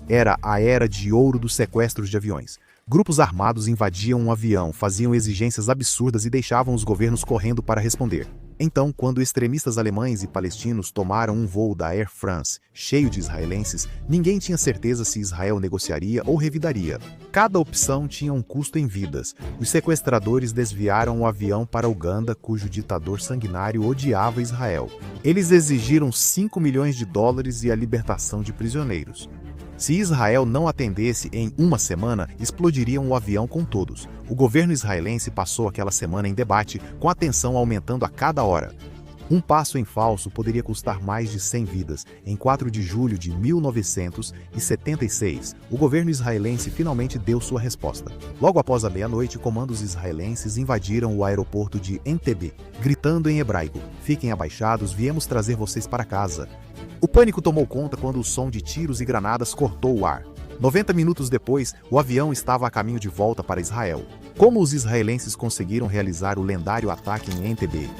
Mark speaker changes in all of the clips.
Speaker 1: Era a era de ouro dos sequestros de aviões. Grupos armados invadiam um avião, faziam exigências absurdas e deixavam os governos correndo para responder. Então, quando extremistas alemães e palestinos tomaram um voo da Air France, cheio de israelenses, ninguém tinha certeza se Israel negociaria ou revidaria. Cada opção tinha um custo em vidas. Os sequestradores desviaram o avião para Uganda, cujo ditador sanguinário odiava Israel. Eles exigiram 5 milhões de dólares e a libertação de prisioneiros. Se Israel não atendesse em uma semana, explodiriam o avião com todos. O governo israelense passou aquela semana em debate, com a tensão aumentando a cada hora. Um passo em falso poderia custar mais de 100 vidas. Em 4 de julho de 1976, o governo israelense finalmente deu sua resposta. Logo após a meia-noite, comandos israelenses invadiram o aeroporto de Entebbe, gritando em hebraico: "Fiquem abaixados, viemos trazer vocês para casa." O pânico tomou conta quando o som de tiros e granadas cortou o ar. 90 minutos depois, o avião estava a caminho de volta para Israel. Como os israelenses conseguiram realizar o lendário ataque em Entebbe?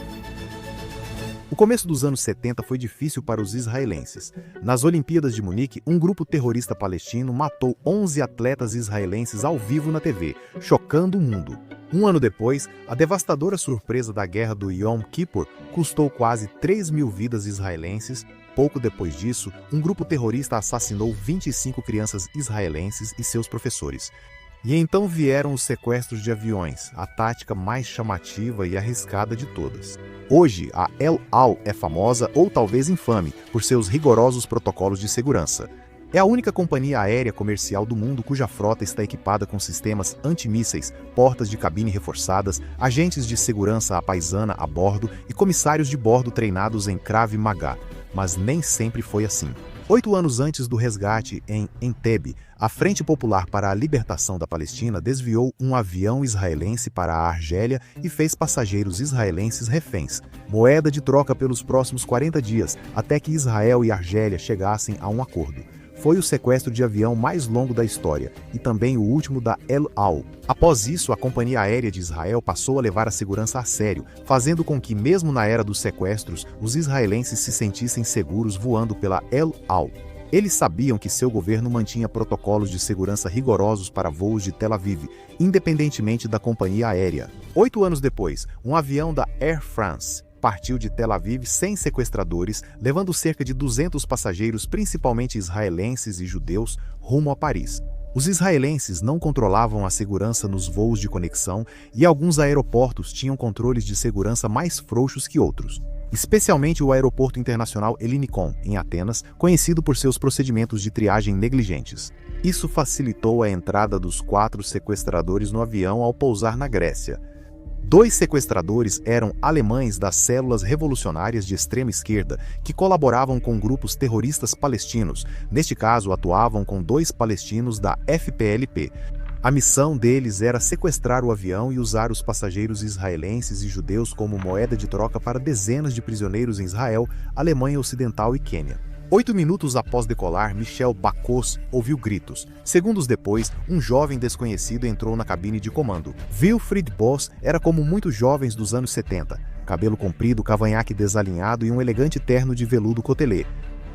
Speaker 1: O começo dos anos 70 foi difícil para os israelenses. Nas Olimpíadas de Munique, um grupo terrorista palestino matou 11 atletas israelenses ao vivo na TV, chocando o mundo. Um ano depois, a devastadora surpresa da guerra do Yom Kippur custou quase 3 mil vidas israelenses. Pouco depois disso, um grupo terrorista assassinou 25 crianças israelenses e seus professores. E então vieram os sequestros de aviões, a tática mais chamativa e arriscada de todas. Hoje, a El Al é famosa, ou talvez infame, por seus rigorosos protocolos de segurança. É a única companhia aérea comercial do mundo cuja frota está equipada com sistemas antimísseis, portas de cabine reforçadas, agentes de segurança à paisana a bordo e comissários de bordo treinados em Krav Maga. Mas nem sempre foi assim. 8 anos antes do resgate em Entebbe, a Frente Popular para a Libertação da Palestina desviou um avião israelense para a Argélia e fez passageiros israelenses reféns, moeda de troca pelos próximos 40 dias, até que Israel e Argélia chegassem a um acordo. Foi o sequestro de avião mais longo da história e também o último da El Al. Após isso, a Companhia Aérea de Israel passou a levar a segurança a sério, fazendo com que, mesmo na era dos sequestros, os israelenses se sentissem seguros voando pela El Al. Eles sabiam que seu governo mantinha protocolos de segurança rigorosos para voos de Tel Aviv, independentemente da companhia aérea. 8 anos depois, um avião da Air France partiu de Tel Aviv sem sequestradores, levando cerca de 200 passageiros, principalmente israelenses e judeus, rumo a Paris. Os israelenses não controlavam a segurança nos voos de conexão e alguns aeroportos tinham controles de segurança mais frouxos que outros. Especialmente o Aeroporto Internacional Ellinikon, em Atenas, conhecido por seus procedimentos de triagem negligentes. Isso facilitou a entrada dos 4 sequestradores no avião ao pousar na Grécia. 2 sequestradores eram alemães das células revolucionárias de extrema esquerda que colaboravam com grupos terroristas palestinos. Neste caso, atuavam com 2 palestinos da FPLP. A missão deles era sequestrar o avião e usar os passageiros israelenses e judeus como moeda de troca para dezenas de prisioneiros em Israel, Alemanha Ocidental e Quênia. 8 minutos após decolar, Michel Bacos ouviu gritos. Segundos depois, um jovem desconhecido entrou na cabine de comando. Wilfried Boss era como muitos jovens dos anos 70. Cabelo comprido, cavanhaque desalinhado e um elegante terno de veludo cotelê.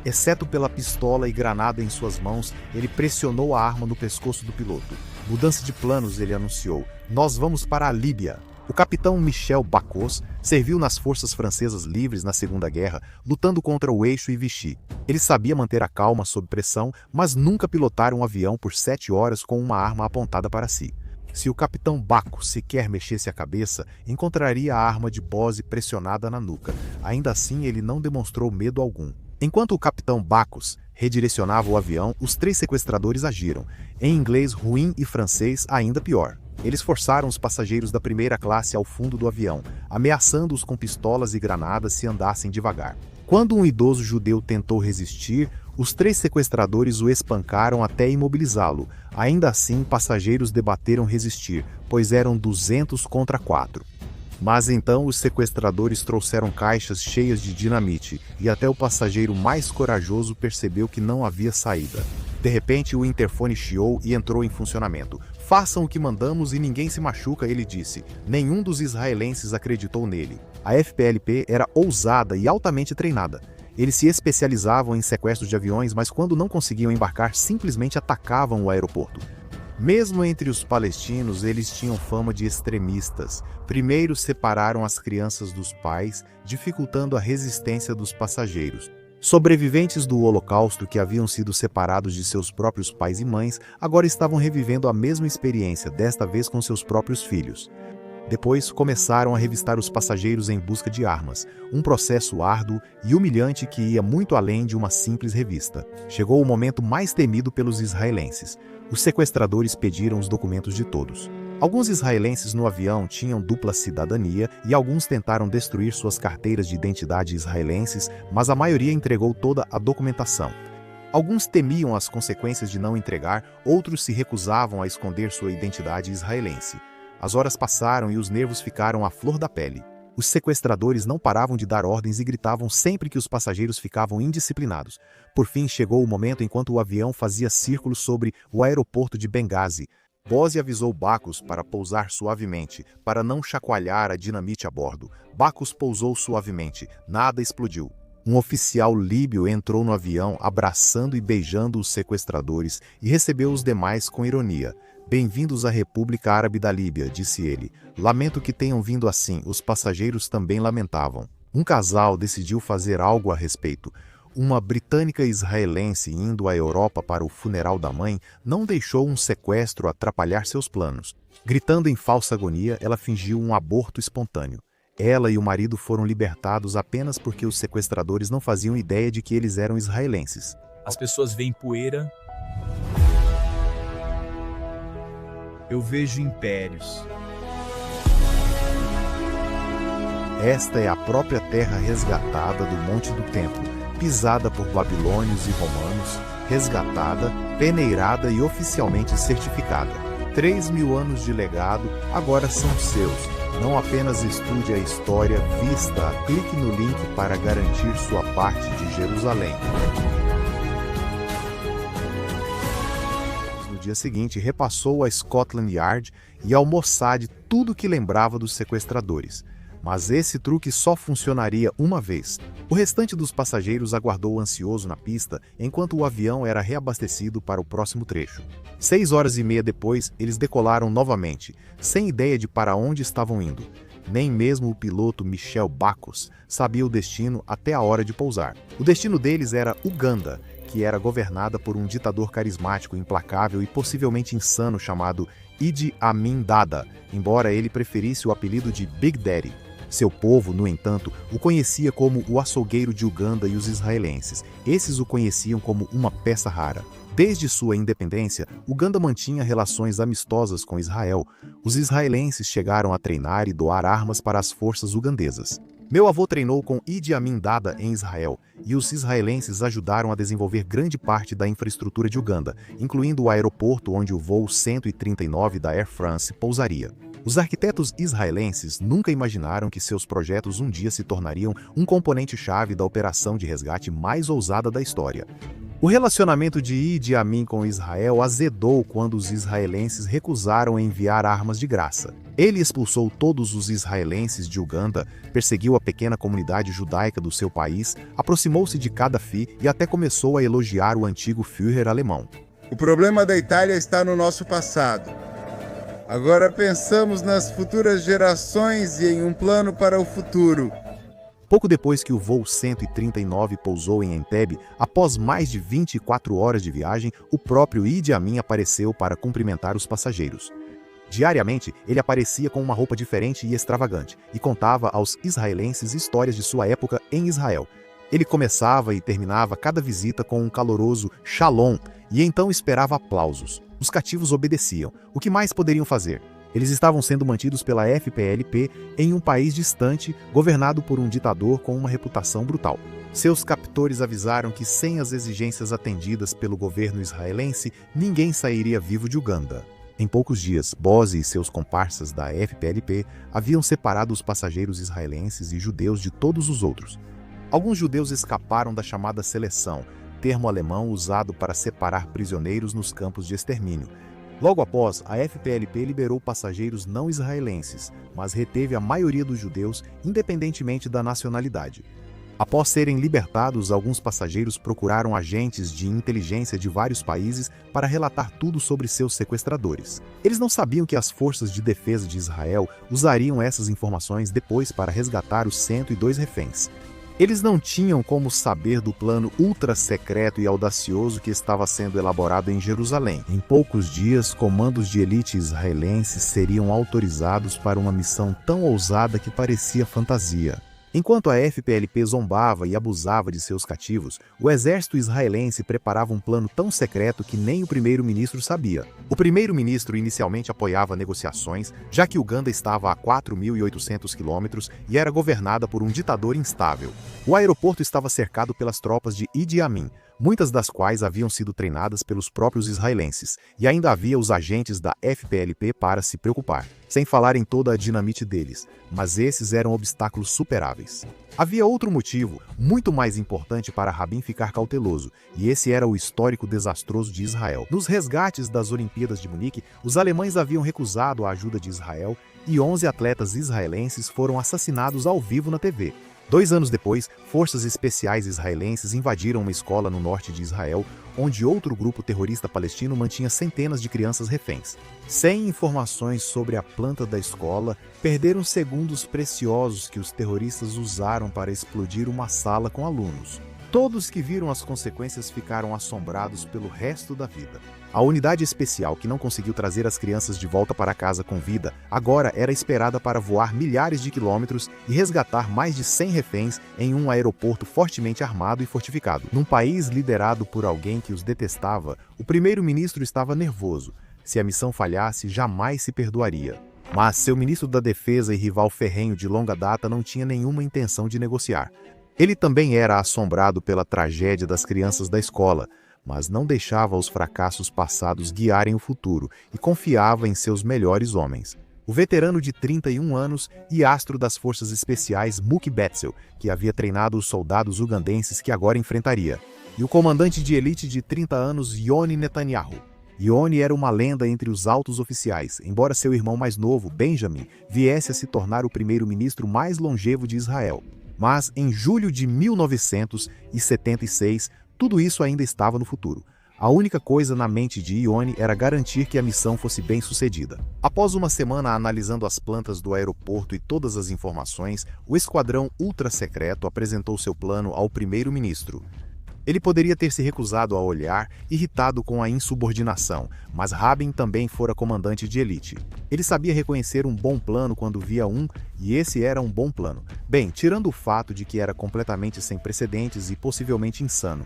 Speaker 1: Exceto pela pistola e granada em suas mãos, ele pressionou a arma no pescoço do piloto. Mudança de planos, ele anunciou. Nós vamos para a Líbia. O capitão Michel Bacos serviu nas forças francesas livres na Segunda Guerra, lutando contra o Eixo e Vichy. Ele sabia manter a calma sob pressão, mas nunca pilotar um avião por 7 horas com uma arma apontada para si. Se o capitão Bacos sequer mexesse a cabeça, encontraria a arma de Bose pressionada na nuca. Ainda assim, ele não demonstrou medo algum. Enquanto o capitão Bacos redirecionava o avião, os 3 sequestradores agiram. Em inglês ruim e francês ainda pior. Eles forçaram os passageiros da primeira classe ao fundo do avião, ameaçando-os com pistolas e granadas se andassem devagar. Quando um idoso judeu tentou resistir, os 3 sequestradores o espancaram até imobilizá-lo. Ainda assim, passageiros debateram resistir, pois eram 200 contra 4. Mas então os sequestradores trouxeram caixas cheias de dinamite, e até o passageiro mais corajoso percebeu que não havia saída. De repente, o interfone chiou e entrou em funcionamento. Façam o que mandamos e ninguém se machuca, ele disse. Nenhum dos israelenses acreditou nele. A FPLP era ousada e altamente treinada. Eles se especializavam em sequestros de aviões, mas quando não conseguiam embarcar, simplesmente atacavam o aeroporto. Mesmo entre os palestinos, eles tinham fama de extremistas. Primeiro separaram as crianças dos pais, dificultando a resistência dos passageiros. Sobreviventes do Holocausto que haviam sido separados de seus próprios pais e mães, agora estavam revivendo a mesma experiência, desta vez com seus próprios filhos. Depois começaram a revistar os passageiros em busca de armas, um processo árduo e humilhante que ia muito além de uma simples revista. Chegou o momento mais temido pelos israelenses. Os sequestradores pediram os documentos de todos. Alguns israelenses no avião tinham dupla cidadania e alguns tentaram destruir suas carteiras de identidade israelenses, mas a maioria entregou toda a documentação. Alguns temiam as consequências de não entregar, outros se recusavam a esconder sua identidade israelense. As horas passaram e os nervos ficaram à flor da pele. Os sequestradores não paravam de dar ordens e gritavam sempre que os passageiros ficavam indisciplinados. Por fim, chegou o momento enquanto o avião fazia círculos sobre o aeroporto de Benghazi. Bose avisou Bacchus para pousar suavemente, para não chacoalhar a dinamite a bordo. Bacchus pousou suavemente, nada explodiu. Um oficial líbio entrou no avião, abraçando e beijando os sequestradores, e recebeu os demais com ironia. "Bem-vindos à República Árabe da Líbia", disse ele. "Lamento que tenham vindo assim, os passageiros também lamentavam." Um casal decidiu fazer algo a respeito. Uma britânica israelense indo à Europa para o funeral da mãe não deixou um sequestro atrapalhar seus planos. Gritando em falsa agonia, ela fingiu um aborto espontâneo. Ela e o marido foram libertados apenas porque os sequestradores não faziam ideia de que eles eram israelenses.
Speaker 2: As pessoas veem poeira. Eu vejo impérios.
Speaker 1: Esta é a própria terra resgatada do Monte do Templo, pisada por babilônios e romanos, resgatada, peneirada e oficialmente certificada. 3.000 anos de legado agora são seus. Não apenas estude a história, vista, clique no link para garantir sua parte de Jerusalém. No dia seguinte, repassou a Scotland Yard e ao Mossad tudo o que lembrava dos sequestradores. Mas esse truque só funcionaria uma vez. O restante dos passageiros aguardou ansioso na pista, enquanto o avião era reabastecido para o próximo trecho. 6 horas e meia depois, eles decolaram novamente, sem ideia de para onde estavam indo. Nem mesmo o piloto Michel Bacchus sabia o destino até a hora de pousar. O destino deles era Uganda, que era governada por um ditador carismático, implacável e possivelmente insano chamado Idi Amin Dada, embora ele preferisse o apelido de Big Daddy. Seu povo, no entanto, o conhecia como o açougueiro de Uganda e os israelenses. Esses o conheciam como uma peça rara. Desde sua independência, Uganda mantinha relações amistosas com Israel. Os israelenses chegaram a treinar e doar armas para as forças ugandesas. Meu avô treinou com Idi Amin Dada em Israel, e os israelenses ajudaram a desenvolver grande parte da infraestrutura de Uganda, incluindo o aeroporto onde o voo 139 da Air France pousaria. Os arquitetos israelenses nunca imaginaram que seus projetos um dia se tornariam um componente-chave da operação de resgate mais ousada da história. O relacionamento de Idi Amin com Israel azedou quando os israelenses recusaram enviar armas de graça. Ele expulsou todos os israelenses de Uganda, perseguiu a pequena comunidade judaica do seu país, aproximou-se de Gaddafi e até começou a elogiar o antigo Führer alemão.
Speaker 3: O problema da Itália está no nosso passado. Agora pensamos nas futuras gerações e em um plano para o futuro.
Speaker 1: Pouco depois que o voo 139 pousou em Entebbe, após mais de 24 horas de viagem, o próprio Idi Amin apareceu para cumprimentar os passageiros. Diariamente, ele aparecia com uma roupa diferente e extravagante, e contava aos israelenses histórias de sua época em Israel. Ele começava e terminava cada visita com um caloroso Shalom, e então esperava aplausos. Os cativos obedeciam. O que mais poderiam fazer? Eles estavam sendo mantidos pela FPLP em um país distante, governado por um ditador com uma reputação brutal. Seus captores avisaram que, sem as exigências atendidas pelo governo israelense, ninguém sairia vivo de Uganda. Em poucos dias, Bose e seus comparsas da FPLP haviam separado os passageiros israelenses e judeus de todos os outros. Alguns judeus escaparam da chamada seleção, termo alemão usado para separar prisioneiros nos campos de extermínio. Logo após, a FPLP liberou passageiros não israelenses, mas reteve a maioria dos judeus, independentemente da nacionalidade. Após serem libertados, alguns passageiros procuraram agentes de inteligência de vários países para relatar tudo sobre seus sequestradores. Eles não sabiam que as forças de defesa de Israel usariam essas informações depois para resgatar os 102 reféns. Eles não tinham como saber do plano ultra-secreto e audacioso que estava sendo elaborado em Jerusalém. Em poucos dias, comandos de elite israelenses seriam autorizados para uma missão tão ousada que parecia fantasia. Enquanto a FPLP zombava e abusava de seus cativos, o exército israelense preparava um plano tão secreto que nem o primeiro-ministro sabia. O primeiro-ministro inicialmente apoiava negociações, já que Uganda estava a 4.800 quilômetros e era governada por um ditador instável. O aeroporto estava cercado pelas tropas de Idi Amin, muitas das quais haviam sido treinadas pelos próprios israelenses, e ainda havia os agentes da FPLP para se preocupar, sem falar em toda a dinamite deles, mas esses eram obstáculos superáveis. Havia outro motivo, muito mais importante para Rabin ficar cauteloso, e esse era o histórico desastroso de Israel. Nos resgates das Olimpíadas de Munique, os alemães haviam recusado a ajuda de Israel e 11 atletas israelenses foram assassinados ao vivo na TV. 2 anos depois, forças especiais israelenses invadiram uma escola no norte de Israel, onde outro grupo terrorista palestino mantinha centenas de crianças reféns. Sem informações sobre a planta da escola, perderam segundos preciosos que os terroristas usaram para explodir uma sala com alunos. Todos que viram as consequências ficaram assombrados pelo resto da vida. A unidade especial que não conseguiu trazer as crianças de volta para casa com vida, agora era esperada para voar milhares de quilômetros e resgatar mais de 100 reféns em um aeroporto fortemente armado e fortificado. Num país liderado por alguém que os detestava, o primeiro-ministro estava nervoso. Se a missão falhasse, jamais se perdoaria. Mas seu ministro da Defesa e rival ferrenho de longa data não tinha nenhuma intenção de negociar. Ele também era assombrado pela tragédia das crianças da escola, mas não deixava os fracassos passados guiarem o futuro e confiava em seus melhores homens. O veterano de 31 anos e astro das forças especiais Mookie Betzel, que havia treinado os soldados ugandenses que agora enfrentaria, e o comandante de elite de 30 anos Yoni Netanyahu. Yoni era uma lenda entre os altos oficiais, embora seu irmão mais novo, Benjamin, viesse a se tornar o primeiro-ministro mais longevo de Israel. Mas, em julho de 1976, tudo isso ainda estava no futuro. A única coisa na mente de Yoni era garantir que a missão fosse bem sucedida. Após uma semana analisando as plantas do aeroporto e todas as informações, o esquadrão ultra-secreto apresentou seu plano ao primeiro-ministro. Ele poderia ter se recusado a olhar, irritado com a insubordinação, mas Rabin também fora comandante de elite. Ele sabia reconhecer um bom plano quando via um, e esse era um bom plano. Bem, tirando o fato de que era completamente sem precedentes e possivelmente insano.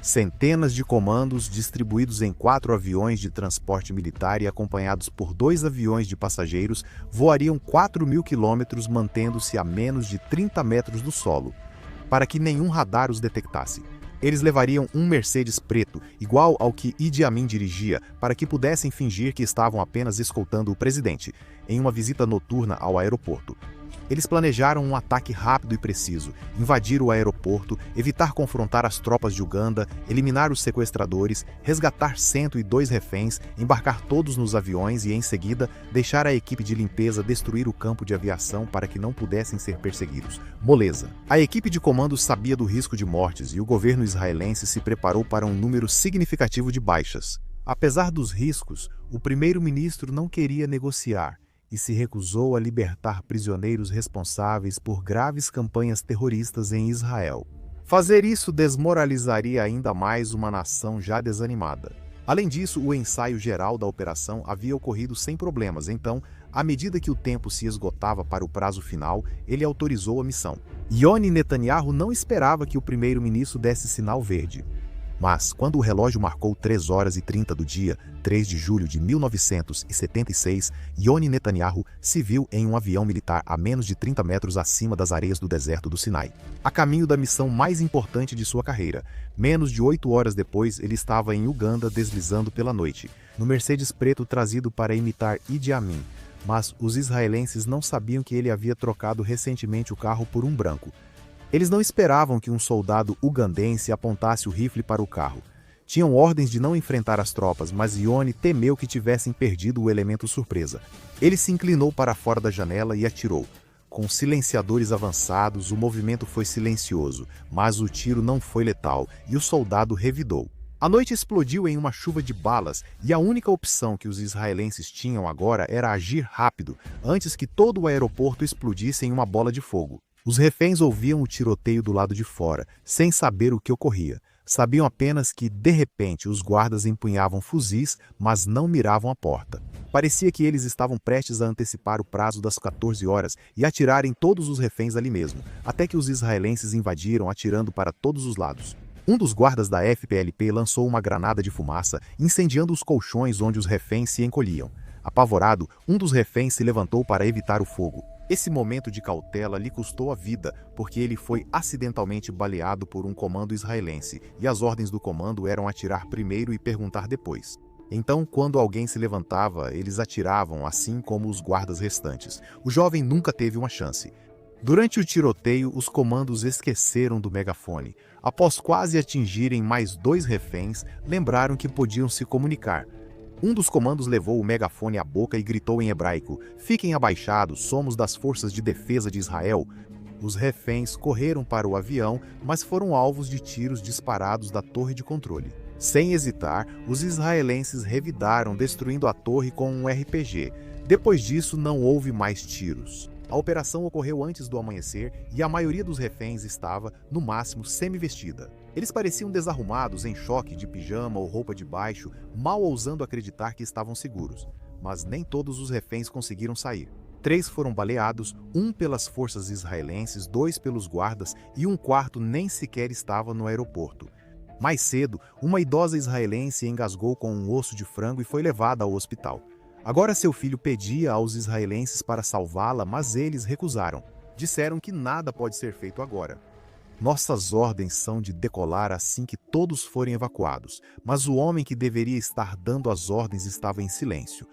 Speaker 1: Centenas de comandos distribuídos em 4 aviões de transporte militar e acompanhados por 2 aviões de passageiros voariam 4.000 quilômetros mantendo-se a menos de 30 metros do solo, para que nenhum radar os detectasse. Eles levariam um Mercedes preto, igual ao que Idi Amin dirigia, para que pudessem fingir que estavam apenas escoltando o presidente, em uma visita noturna ao aeroporto. Eles planejaram um ataque rápido e preciso, invadir o aeroporto, evitar confrontar as tropas de Uganda, eliminar os sequestradores, resgatar 102 reféns, embarcar todos nos aviões e, em seguida, deixar a equipe de limpeza destruir o campo de aviação para que não pudessem ser perseguidos. Moleza. A equipe de comando sabia do risco de mortes e o governo israelense se preparou para um número significativo de baixas. Apesar dos riscos, o primeiro-ministro não queria negociar e se recusou a libertar prisioneiros responsáveis por graves campanhas terroristas em Israel. Fazer isso desmoralizaria ainda mais uma nação já desanimada. Além disso, o ensaio geral da operação havia ocorrido sem problemas, então, à medida que o tempo se esgotava para o prazo final, ele autorizou a missão. Yoni Netanyahu não esperava que o primeiro-ministro desse sinal verde. Mas, quando o relógio marcou 3h30 do dia, 3 de julho de 1976, Yoni Netanyahu se viu em um avião militar a menos de 30 metros acima das areias do deserto do Sinai, a caminho da missão mais importante de sua carreira. Menos de 8 horas depois, ele estava em Uganda deslizando pela noite, no Mercedes preto trazido para imitar Idi Amin. Mas os israelenses não sabiam que ele havia trocado recentemente o carro por um branco. Eles não esperavam que um soldado ugandense apontasse o rifle para o carro. Tinham ordens de não enfrentar as tropas, mas Yoni temeu que tivessem perdido o elemento surpresa. Ele se inclinou para fora da janela e atirou. Com silenciadores avançados, o movimento foi silencioso, mas o tiro não foi letal e o soldado revidou. A noite explodiu em uma chuva de balas e a única opção que os israelenses tinham agora era agir rápido, antes que todo o aeroporto explodisse em uma bola de fogo. Os reféns ouviam o tiroteio do lado de fora, sem saber o que ocorria. Sabiam apenas que, de repente, os guardas empunhavam fuzis, mas não miravam a porta. Parecia que eles estavam prestes a antecipar o prazo das 14 horas e atirarem todos os reféns ali mesmo, até que os israelenses invadiram atirando para todos os lados. Um dos guardas da FPLP lançou uma granada de fumaça, incendiando os colchões onde os reféns se encolhiam. Apavorado, um dos reféns se levantou para evitar o fogo. Esse momento de cautela lhe custou a vida, porque ele foi acidentalmente baleado por um comando israelense, e as ordens do comando eram atirar primeiro e perguntar depois. Então, quando alguém se levantava, eles atiravam, assim como os guardas restantes. O jovem nunca teve uma chance. Durante o tiroteio, os comandos esqueceram do megafone. Após quase atingirem mais 2 reféns, lembraram que podiam se comunicar. Um dos comandos levou o megafone à boca e gritou em hebraico: "Fiquem abaixados, somos das forças de defesa de Israel." Os reféns correram para o avião, mas foram alvos de tiros disparados da torre de controle. Sem hesitar, os israelenses revidaram, destruindo a torre com um RPG. Depois disso, não houve mais tiros. A operação ocorreu antes do amanhecer e a maioria dos reféns estava, no máximo, semi-vestida. Eles pareciam desarrumados, em choque, de pijama ou roupa de baixo, mal ousando acreditar que estavam seguros. Mas nem todos os reféns conseguiram sair. 3 foram baleados, 1 pelas forças israelenses, 2 pelos guardas e um quarto nem sequer estava no aeroporto. Mais cedo, uma idosa israelense engasgou com um osso de frango e foi levada ao hospital. Agora seu filho pedia aos israelenses para salvá-la, mas eles recusaram. Disseram que nada pode ser feito agora. Nossas ordens são de decolar assim que todos forem evacuados, mas o homem que deveria estar dando as ordens estava em silêncio.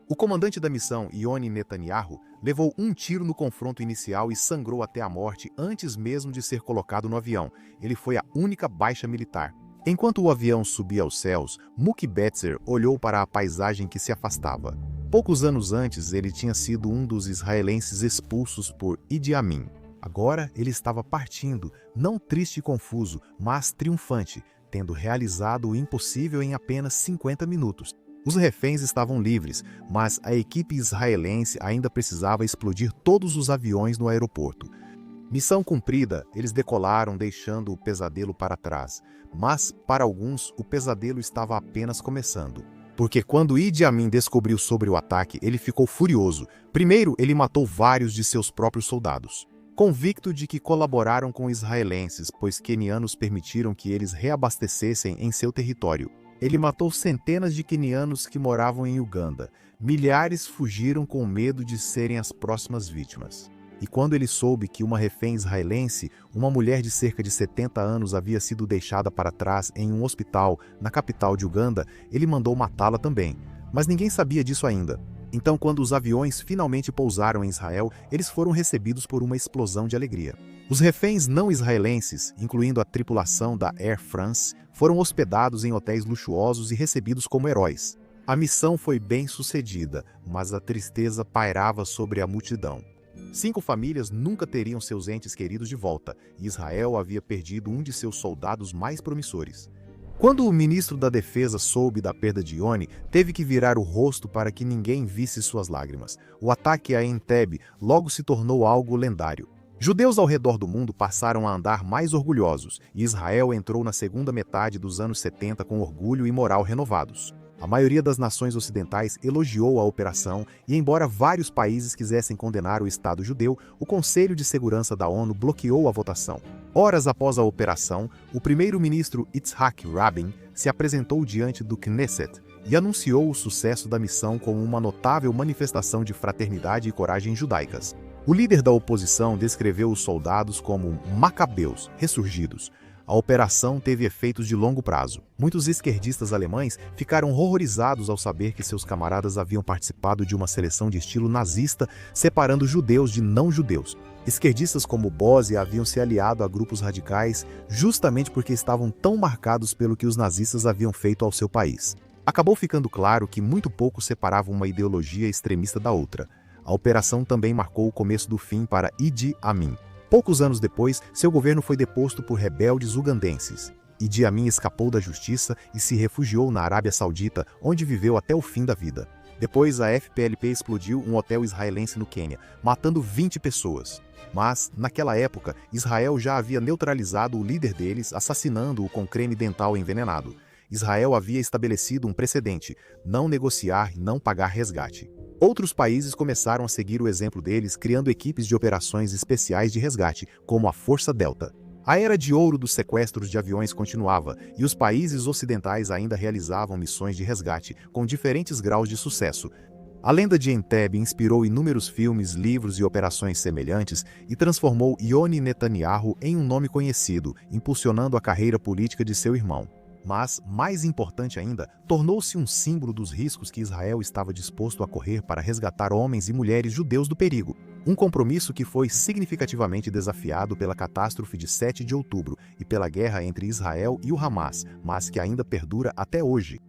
Speaker 1: O comandante da missão, Yoni Netanyahu, levou um tiro no confronto inicial e sangrou até a morte antes mesmo de ser colocado no avião. Ele foi a única baixa militar. Enquanto o avião subia aos céus, Mookie Betts olhou para a paisagem que se afastava. Poucos anos antes, ele tinha sido um dos israelenses expulsos por Idi Amin. Agora ele estava partindo, não triste e confuso, mas triunfante, tendo realizado o impossível em apenas 50 minutos. Os reféns estavam livres, mas a equipe israelense ainda precisava explodir todos os aviões no aeroporto. Missão cumprida, eles decolaram deixando o pesadelo para trás. Mas, para alguns, o pesadelo estava apenas começando. Porque quando Idi Amin descobriu sobre o ataque, ele ficou furioso. Primeiro, ele matou vários de seus próprios soldados. Convicto de que colaboraram com israelenses, pois quenianos permitiram que eles reabastecessem em seu território. Ele matou centenas de quenianos que moravam em Uganda. Milhares fugiram com medo de serem as próximas vítimas. E quando ele soube que uma refém israelense, uma mulher de cerca de 70 anos, havia sido deixada para trás em um hospital na capital de Uganda, ele mandou matá-la também. Mas ninguém sabia disso ainda. Então, quando os aviões finalmente pousaram em Israel, eles foram recebidos por uma explosão de alegria. Os reféns não israelenses, incluindo a tripulação da Air France, foram hospedados em hotéis luxuosos e recebidos como heróis. A missão foi bem sucedida, mas a tristeza pairava sobre a multidão. 5 famílias nunca teriam seus entes queridos de volta, e Israel havia perdido um de seus soldados mais promissores. Quando o ministro da Defesa soube da perda de Yoni, teve que virar o rosto para que ninguém visse suas lágrimas. O ataque a Entebbe logo se tornou algo lendário. Judeus ao redor do mundo passaram a andar mais orgulhosos, e Israel entrou na segunda metade dos anos 70 com orgulho e moral renovados. A maioria das nações ocidentais elogiou a operação e, embora vários países quisessem condenar o Estado judeu, o Conselho de Segurança da ONU bloqueou a votação. Horas após a operação, o primeiro-ministro Yitzhak Rabin se apresentou diante do Knesset e anunciou o sucesso da missão como uma notável manifestação de fraternidade e coragem judaicas. O líder da oposição descreveu os soldados como macabeus ressurgidos. A operação teve efeitos de longo prazo. Muitos esquerdistas alemães ficaram horrorizados ao saber que seus camaradas haviam participado de uma seleção de estilo nazista, separando judeus de não-judeus. Esquerdistas como Bose haviam se aliado a grupos radicais justamente porque estavam tão marcados pelo que os nazistas haviam feito ao seu país. Acabou ficando claro que muito pouco separava uma ideologia extremista da outra. A operação também marcou o começo do fim para Idi Amin. Poucos anos depois, seu governo foi deposto por rebeldes ugandenses. Idi Amin escapou da justiça e se refugiou na Arábia Saudita, onde viveu até o fim da vida. Depois, a FPLP explodiu um hotel israelense no Quênia, matando 20 pessoas. Mas, naquela época, Israel já havia neutralizado o líder deles, assassinando-o com creme dental envenenado. Israel havia estabelecido um precedente: não negociar e não pagar resgate. Outros países começaram a seguir o exemplo deles, criando equipes de operações especiais de resgate, como a Força Delta. A era de ouro dos sequestros de aviões continuava, e os países ocidentais ainda realizavam missões de resgate, com diferentes graus de sucesso. A lenda de Entebbe inspirou inúmeros filmes, livros e operações semelhantes e transformou Yoni Netanyahu em um nome conhecido, impulsionando a carreira política de seu irmão. Mas, mais importante ainda, tornou-se um símbolo dos riscos que Israel estava disposto a correr para resgatar homens e mulheres judeus do perigo. Um compromisso que foi significativamente desafiado pela catástrofe de 7 de outubro e pela guerra entre Israel e o Hamas, mas que ainda perdura até hoje.